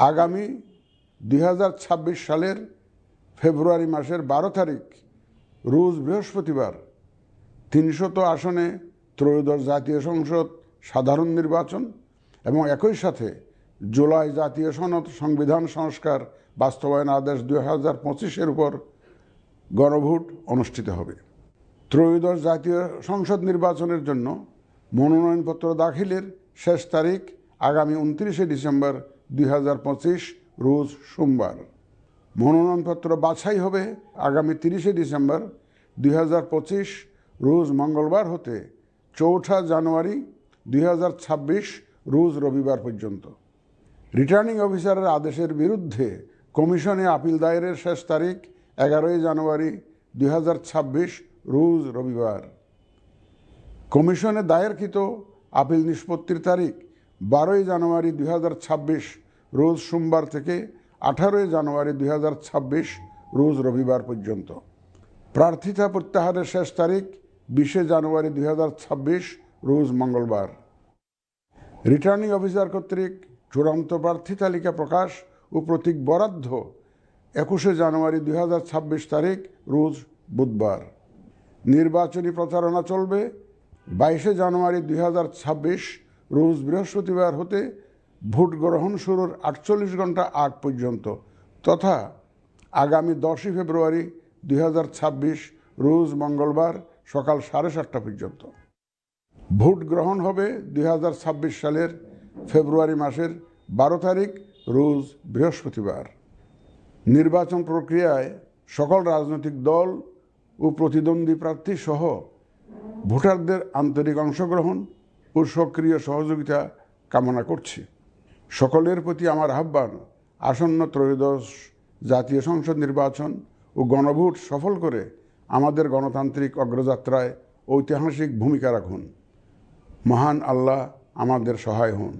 আগামী 2026 সালের ফেব্রুয়ারি মাসের 12 তারিখ রোজ বৃহস্পতিবার 300 আসনে ত্রয়োদশ জাতীয় সংসদ সাধারণ নির্বাচন এবং একই সাথে জুলাই জাতীয় সনদ সংবিধান সংস্কার বাস্তবায়ন আদেশ 2025-এর উপর গণভোট অনুষ্ঠিত হবে। ত্রয়োদশ জাতীয় সংসদ নির্বাচনের জন্য মনোনয়নপত্র দাখিলের শেষ তারিখ আগামী 29 ডিসেম্বর 2025 রোজ সোমবার। মনোনয়নপত্র বাছাই হবে আগামী 30 ডিসেম্বর 2025 রোজ মঙ্গলবার হতে 4 জানুয়ারি 2026 রোজ রবিবার পর্যন্ত। রিটার্নিং অফিসারের আদেশের বিরুদ্ধে কমিশনে আপিল দায়েরের শেষ তারিখ 11 জানুয়ারি 2026 রোজ রবিবার। কমিশনে দায়েরকৃত আপিল নিষ্পত্তির তারিখ 12 জানুয়ারি 2026 রোজ সোমবার থেকে 18 জানুয়ারি 2026 রোজ রবিবার পর্যন্ত। প্রার্থিতা প্রত্যাহারের শেষ তারিখ 20 জানুয়ারি 2026 রোজ মঙ্গলবার। রিটার্নিং অফিসার কর্তৃক চূড়ান্ত প্রার্থী তালিকা প্রকাশ ও প্রতীক বরাদ্দ 21 জানুয়ারি 2026 তারিখ রোজ বুধবার। নির্বাচনী প্রচারণা চলবে 22 জানুয়ারি 2026 রোজ বৃহস্পতিবার হতে ভোট গ্রহণ শুরুর 48 ঘন্টা আগ পর্যন্ত তথা আগামী 10 ফেব্রুয়ারি 2026 রোজ মঙ্গলবার সকাল 7:30 পর্যন্ত। ভোট গ্রহণ হবে 2026 সালের ফেব্রুয়ারি মাসের 12 তারিখ রোজ বৃহস্পতিবার। নির্বাচন প্রক্রিয়ায় সকল রাজনৈতিক দল ও প্রতিদ্বন্দ্বী প্রার্থী সহ ভোটারদের আন্তরিক অংশগ্রহণ ও সক্রিয় সহযোগিতা কামনা করছি। সকলের প্রতি আমার আহ্বান, আসন্ন ত্রয়োদশ জাতীয় সংসদ নির্বাচন ও গণভোট সফল করে আমাদের গণতান্ত্রিক অগ্রযাত্রায় ঐতিহাসিক ভূমিকা রাখুন। মহান আল্লাহ আমাদের সহায় হন।